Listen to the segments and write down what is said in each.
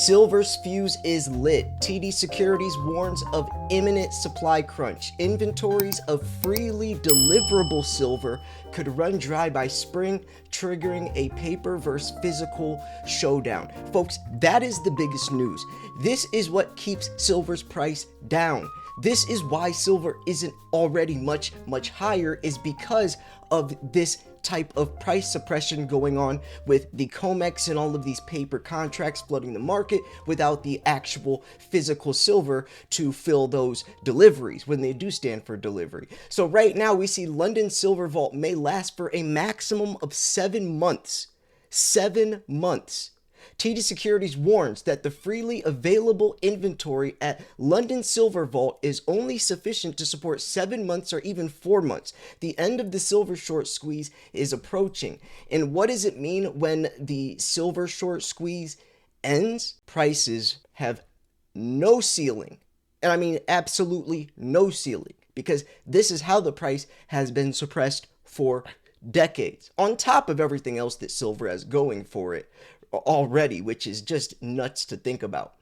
Silver's fuse is lit. TD Securities warns of imminent supply crunch. Inventories of freely deliverable silver could run dry by spring, triggering a paper versus physical showdown. Folks, that is the biggest news. This is what keeps silver's price down. This is why silver isn't already much higher, is because of this type of price suppression going on with the COMEX and all of these paper contracts flooding the market without the actual physical silver to fill those deliveries when they do stand for delivery. So right now we see London Silver Vault may last for a maximum of 7 months. 7 months. TD Securities warns that the freely available inventory at London Silver Vault is only sufficient to support 7 months or even 4 months. The end of the silver short squeeze is approaching. And what does it mean when the silver short squeeze ends? Prices have no ceiling. And I mean absolutely no ceiling, because this is how the price has been suppressed for decades, on top of everything else that silver has going for it already, which is just nuts to think about.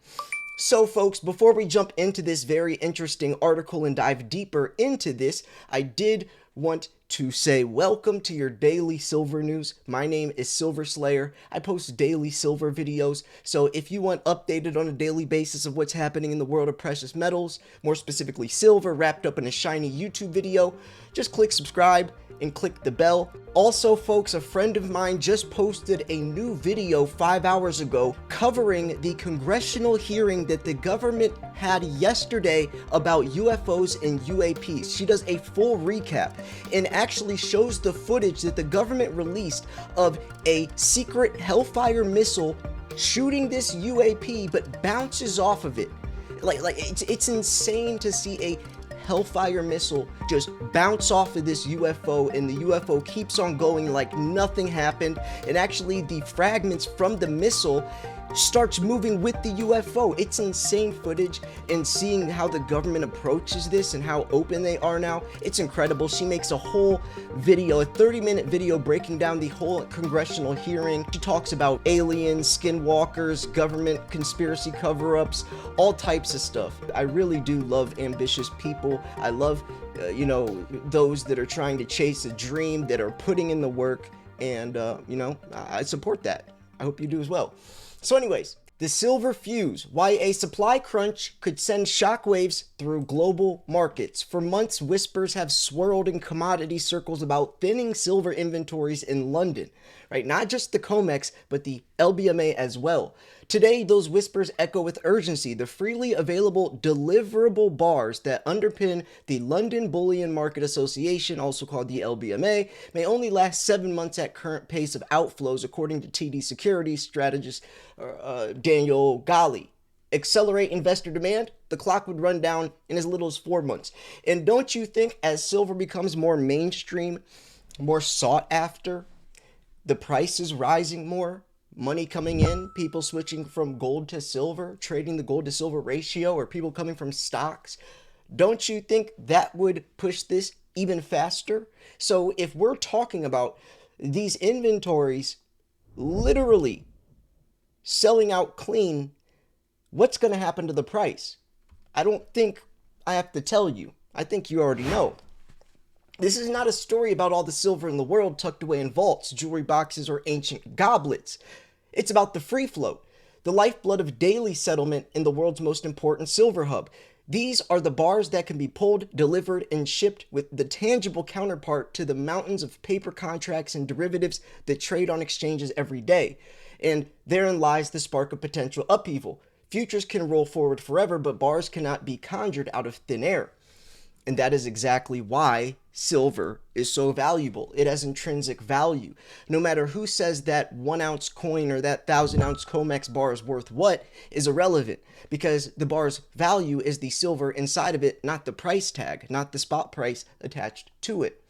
So folks, before we jump into this very interesting article and dive deeper into this, I did want to say welcome to your daily silver news. My name is Silver Slayer. I post daily silver videos, so if you want updated on a daily basis of what's happening in the world of precious metals, more specifically silver wrapped up in a shiny YouTube video, just click subscribe and click the bell. Also folks, a friend of mine just posted a new video 5 hours ago covering the congressional hearing that the government had yesterday about UFOs and UAPs. She does a full recap and actually shows the footage that the government released of a secret Hellfire missile shooting this UAP but bounces off of it. Like it's insane to see a Hellfire missile just bounce off of this UFO, and the UFO keeps on going like nothing happened, and actually the fragments from the missile starts moving with the UFO. It's insane footage, and seeing how the government approaches this and how open they are now, it's incredible. She makes a whole video, a 30-minute video breaking down the whole congressional hearing. She talks about aliens, skinwalkers, government conspiracy cover-ups, all types of stuff. I really do love ambitious people. I love those that are trying to chase a dream, that are putting in the work, and I support that. I hope you do as well. So anyways, the silver fuse, why a supply crunch could send shockwaves through global markets. For months, whispers have swirled in commodity circles about thinning silver inventories in London, right? Not just the COMEX, but the LBMA as well. Today, those whispers echo with urgency. The freely available deliverable bars that underpin the London Bullion Market Association, also called the LBMA, may only last 7 months at current pace of outflows, according to TD Securities strategist Daniel Gali. Accelerate investor demand, the clock would run down in as little as 4 months. And don't you think as silver becomes more mainstream, more sought after, the price is rising more? Money coming in, people switching from gold to silver, trading the gold to silver ratio, or people coming from stocks. Don't you think that would push this even faster? So if we're talking about these inventories literally selling out clean, what's going to happen to the price? I don't think I have to tell you. I think you already know. This is not a story about all the silver in the world tucked away in vaults, jewelry boxes, or ancient goblets. It's about the free float, the lifeblood of daily settlement in the world's most important silver hub. These are the bars that can be pulled, delivered, and shipped with the tangible counterpart to the mountains of paper contracts and derivatives that trade on exchanges every day. And therein lies the spark of potential upheaval. Futures can roll forward forever, but bars cannot be conjured out of thin air. And that is exactly why silver is so valuable. It has intrinsic value. No matter who says that 1 ounce coin or that 1,000-ounce COMEX bar is worth what is irrelevant, because the bar's value is the silver inside of it, not the price tag, not the spot price attached to it.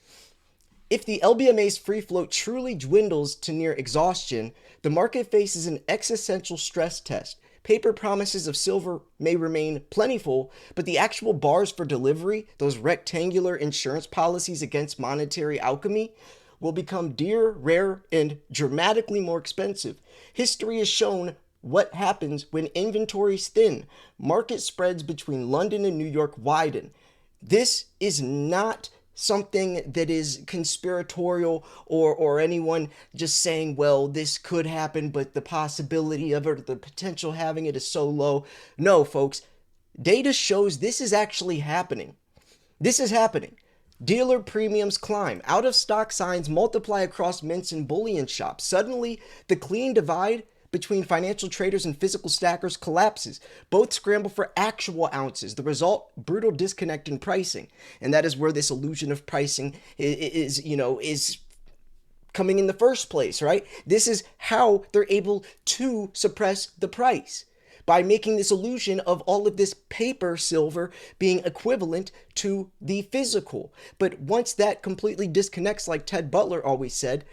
If the LBMA's free float truly dwindles to near exhaustion, the market faces an existential stress test. Paper promises of silver may remain plentiful, but the actual bars for delivery, those rectangular insurance policies against monetary alchemy, will become dear, rare, and dramatically more expensive. History has shown what happens when inventories thin, market spreads between London and New York widen. This is not something that is conspiratorial or anyone just saying, well, this could happen, but the possibility of it, the potential having it is so low. No, folks, data shows this is actually happening. This is happening. Dealer premiums climb. Out of stock signs multiply across mints and bullion shops. Suddenly, the clean divide between financial traders and physical stackers collapses. Both scramble for actual ounces. The result, brutal disconnect in pricing. And that is where this illusion of pricing is coming in the first place, right? This is how they're able to suppress the price, by making this illusion of all of this paper silver being equivalent to the physical. But once that completely disconnects, like Ted Butler always said,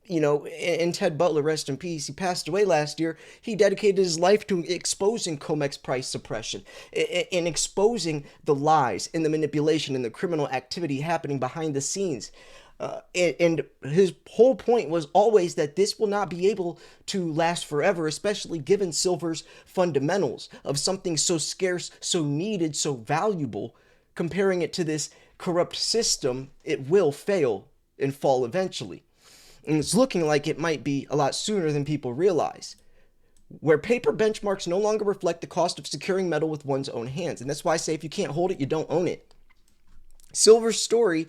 and Ted Butler, rest in peace, he passed away last year. He dedicated his life to exposing COMEX price suppression and exposing the lies and the manipulation and the criminal activity happening behind the scenes. And his whole point was always that this will not be able to last forever, especially given silver's fundamentals of something so scarce, so needed, so valuable. Comparing it to this corrupt system, it will fail and fall eventually. And it's looking like it might be a lot sooner than people realize, where paper benchmarks no longer reflect the cost of securing metal with one's own hands. And that's why I say if you can't hold it, you don't own it. Silver's story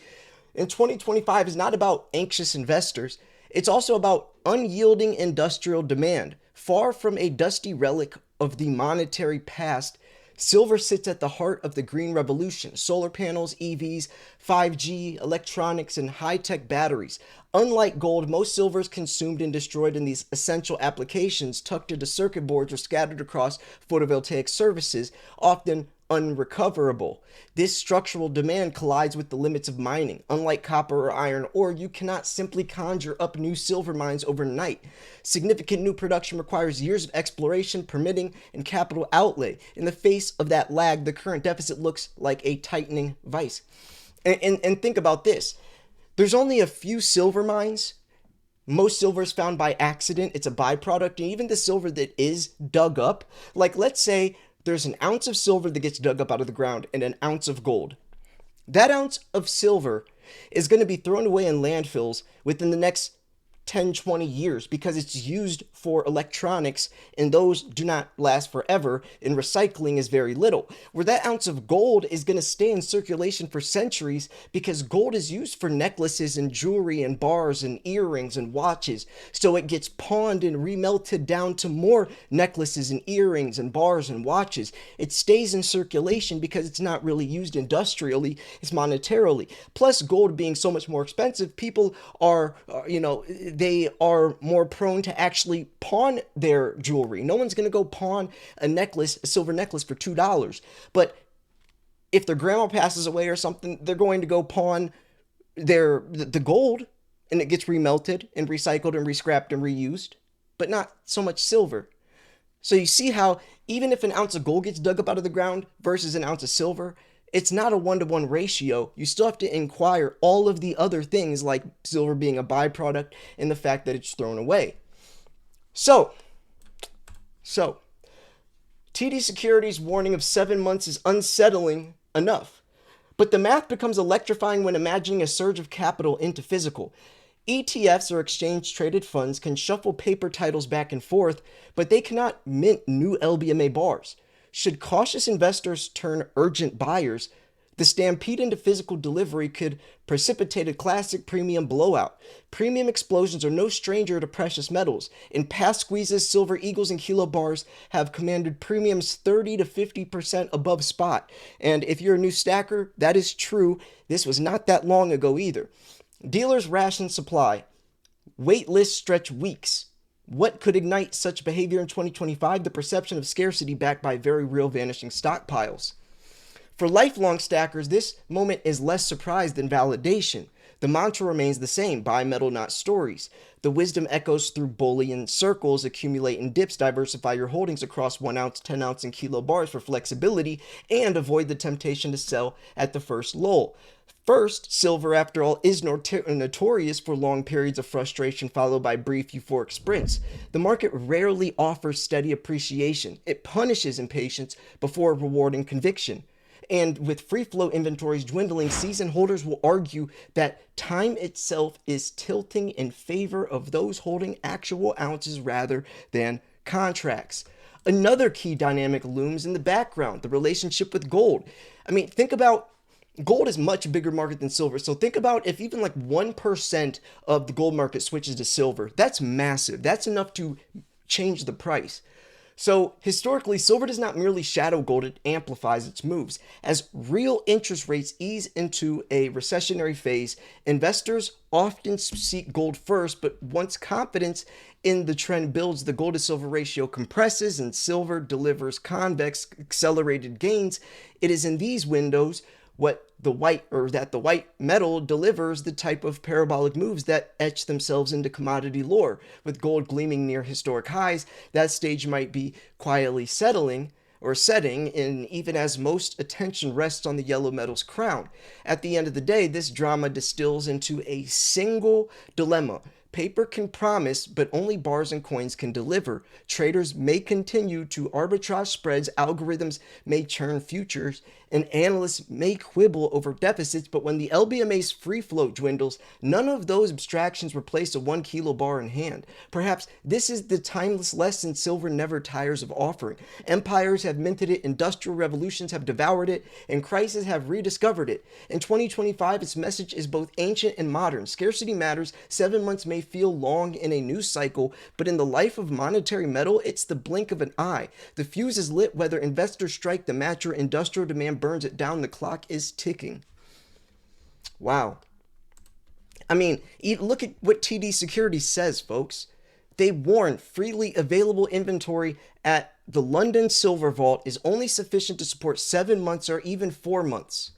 in 2025 is not about anxious investors. It's also about unyielding industrial demand. Far from a dusty relic of the monetary past, silver sits at the heart of the green revolution. Solar panels, EVs, 5G, electronics, and high-tech batteries. Unlike gold, most silver is consumed and destroyed in these essential applications tucked into circuit boards or scattered across photovoltaic services, often unrecoverable. This structural demand collides with the limits of mining. Unlike copper or iron ore, you cannot simply conjure up new silver mines overnight. Significant new production requires years of exploration, permitting, and capital outlay. In the face of that lag, the current deficit looks like a tightening vice. And think about this. There's only a few silver mines. Most silver is found by accident. It's a byproduct. And even the silver that is dug up, like let's say there's an ounce of silver that gets dug up out of the ground and an ounce of gold. That ounce of silver is going to be thrown away in landfills within the next 10, 20 years because it's used for electronics, and those do not last forever, and recycling is very little. Where that ounce of gold is going to stay in circulation for centuries because gold is used for necklaces and jewelry and bars and earrings and watches. So it gets pawned and remelted down to more necklaces and earrings and bars and watches. It stays in circulation because it's not really used industrially, it's monetarily. Plus, gold being so much more expensive, people are, they are more prone to actually pawn their jewelry. No one's going to go pawn a silver necklace for $2. But if their grandma passes away or something, they're going to go pawn the gold, and it gets remelted and recycled and rescrapped and reused, but not so much silver. So you see how even if an ounce of gold gets dug up out of the ground versus an ounce of silver, it's not a 1-to-1 ratio. You still have to inquire all of the other things like silver being a byproduct and the fact that it's thrown away. So TD Securities' warning of 7 months is unsettling enough. But the math becomes electrifying when imagining a surge of capital into physical. ETFs, or exchange-traded funds, can shuffle paper titles back and forth, but they cannot mint new LBMA bars. Should cautious investors turn urgent buyers, the stampede into physical delivery could precipitate a classic premium blowout. Premium explosions are no stranger to precious metals. In past squeezes, silver eagles and kilo bars have commanded premiums 30 to 50% above spot. And if you're a new stacker, that is true. This was not that long ago either. Dealers ration supply. Wait lists stretch weeks. What could ignite such behavior in 2025? The perception of scarcity backed by very real vanishing stockpiles. For lifelong stackers, this moment is less surprise than validation. The mantra remains the same: buy metal, not stories. The wisdom echoes through bullion circles: accumulate in dips, diversify your holdings across 1 ounce, 10 ounce, and kilo bars for flexibility, and avoid the temptation to sell at the first lull. First, silver, after all, is notorious for long periods of frustration followed by brief euphoric sprints. The market rarely offers steady appreciation. It punishes impatience before rewarding conviction. And with free flow inventories dwindling, seasoned holders will argue that time itself is tilting in favor of those holding actual ounces rather than contracts. Another key dynamic looms in the background: the relationship with gold. I mean, think about gold is much bigger market than silver. So think about if even like 1% of the gold market switches to silver. That's massive. That's enough to change the price. So historically, silver does not merely shadow gold, it amplifies its moves. As real interest rates ease into a recessionary phase, investors often seek gold first, but once confidence in the trend builds, the gold to silver ratio compresses and silver delivers convex accelerated gains. It is in these windows the white metal delivers the type of parabolic moves that etch themselves into commodity lore. With gold gleaming near historic highs, that stage might be quietly setting in, even as most attention rests on the yellow metal's crown. At the end of the day, this drama distills into a single dilemma. Paper can promise, but only bars and coins can deliver. Traders may continue to arbitrage spreads, algorithms may churn futures, and analysts may quibble over deficits, but when the LBMA's free float dwindles, none of those abstractions replace a 1 kilo bar in hand. Perhaps this is the timeless lesson silver never tires of offering. Empires have minted it, industrial revolutions have devoured it, and crises have rediscovered it. In 2025, its message is both ancient and modern. Scarcity matters. 7 months may feel long in a news cycle, but in the life of monetary metal, it's the blink of an eye. The fuse is lit whether investors strike the match or industrial demand burns it down. The clock is ticking. Wow. I mean, look at what TD Securities says, folks. They warn freely available inventory at the London Silver Vault is only sufficient to support 7 months or even 4 months.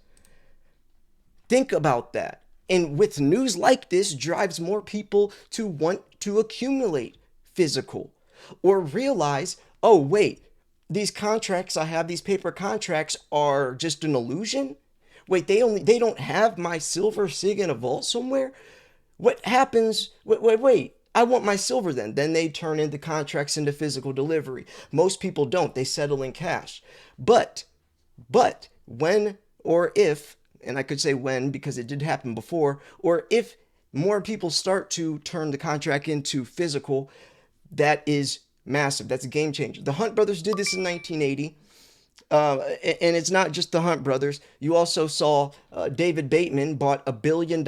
Think about that. And with news like this, drives more people to want to accumulate physical or realize, oh, wait, these contracts I have, these paper contracts are just an illusion. Wait, they don't have my silver sitting in a vault somewhere. What happens? Wait. I want my silver then. Then they turn into contracts into physical delivery. Most people don't. They settle in cash. But when or if, and I could say when because it did happen before, or if more people start to turn the contract into physical, that is massive. That's a game changer. The Hunt brothers did this in 1980. And it's not just the Hunt brothers. You also saw David Bateman bought $1 billion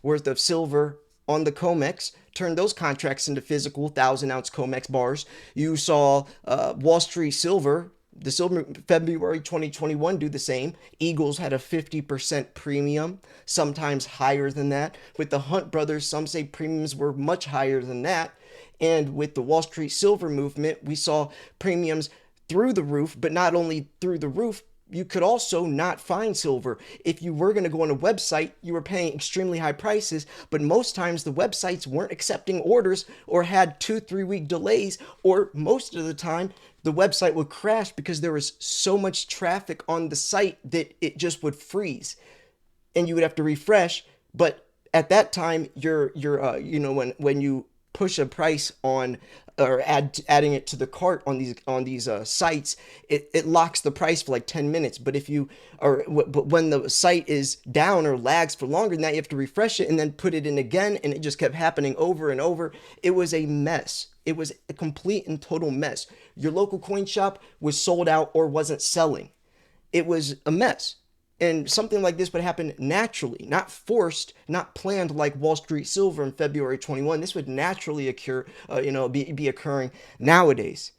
worth of silver on the COMEX, turned those contracts into physical 1,000-ounce COMEX bars. You saw Wall Street Silver, the silver February 2021, do the same. Eagles had a 50% premium, sometimes higher than that. With the Hunt brothers, some say premiums were much higher than that. And with the Wall Street Silver movement, we saw premiums through the roof, but not only through the roof, you could also not find silver. If you were going to go on a website, you were paying extremely high prices, but most times the websites weren't accepting orders or had 2-3 week delays, or most of the time the website would crash because there was so much traffic on the site that it just would freeze and you would have to refresh. But at that time, when you push a price on or adding it to the cart on these sites, it locks the price for like 10 minutes. But but when the site is down or lags for longer than that, you have to refresh it and then put it in again, and it just kept happening over and over. It was a mess. It was a complete and total mess. Your local coin shop was sold out or wasn't selling. It was a mess. And something like this would happen naturally, not forced, not planned like Wall Street Silver in February 21. This would naturally occur, be occurring nowadays,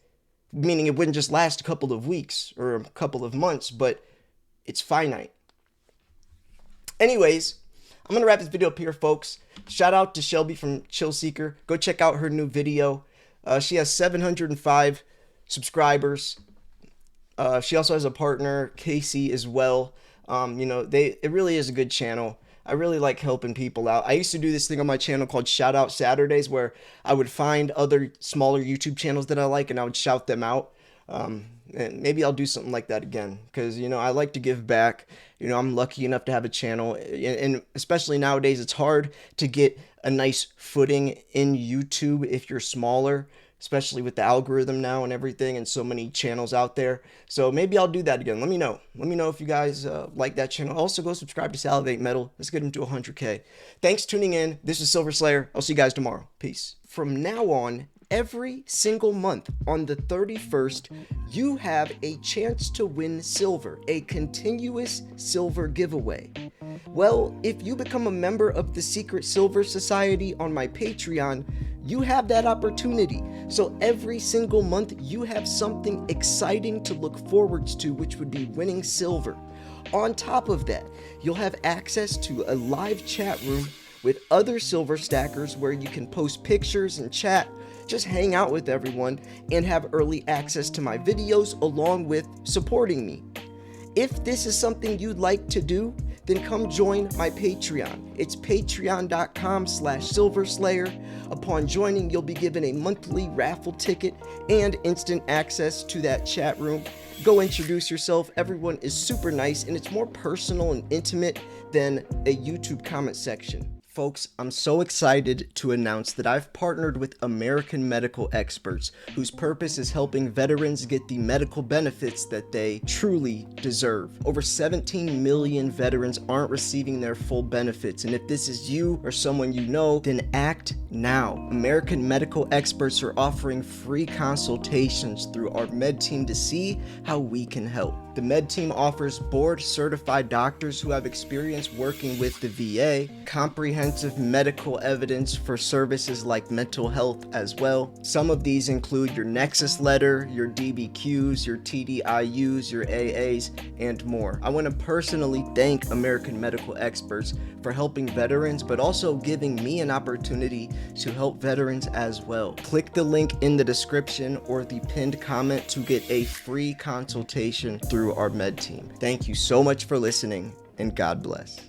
meaning it wouldn't just last a couple of weeks or a couple of months, but it's finite. Anyways, I'm going to wrap this video up here, folks. Shout out to Shelby from Chill Seeker. Go check out her new video. She has 705 subscribers. She also has a partner, Casey, as well. It really is a good channel. I really like helping people out. I used to do this thing on my channel called Shout Out Saturdays, where I would find other smaller YouTube channels that I like and I would shout them out. And maybe I'll do something like that again, because, you know, I like to give back. You know, I'm lucky enough to have a channel, and especially nowadays, it's hard to get a nice footing in YouTube if you're smaller, especially with the algorithm now and everything, and so many channels out there. So maybe I'll do that again. Let me know. Let me know if you guys like that channel. Also, go subscribe to Salivate Metal. Let's get him to 100K. Thanks for tuning in. This is Silver Slayer. I'll see you guys tomorrow. Peace. From now on, every single month on the 31st, you have a chance to win silver, a continuous silver giveaway. Well, if you become a member of the Secret Silver Society on my Patreon, you have that opportunity. So every single month, you have something exciting to look forward to, which would be winning silver. On top of that, you'll have access to a live chat room with other silver stackers where you can post pictures and chat, just hang out with everyone, and have early access to my videos along with supporting me. If this is something you'd like to do, then come join my Patreon. It's patreon.com/silverslayer. Upon joining, you'll be given a monthly raffle ticket and instant access to that chat room. Go introduce yourself. Everyone is super nice, and it's more personal and intimate than a YouTube comment section. Folks, I'm so excited to announce that I've partnered with American medical experts, whose purpose is helping veterans get the medical benefits that they truly deserve. Over 17 million veterans aren't receiving their full benefits, and if this is you or someone you know, then act now. American medical experts are offering free consultations through our med team to see how we can help. The med team offers board-certified doctors who have experience working with the VA, comprehensive medical evidence for services like mental health as well. Some of these include your Nexus letter, your DBQs, your TDIUs, your AAs, and more. I want to personally thank American Medical Experts for helping veterans, but also giving me an opportunity to help veterans as well. Click the link in the description or the pinned comment to get a free consultation through our med team. Thank you so much for listening, and God bless.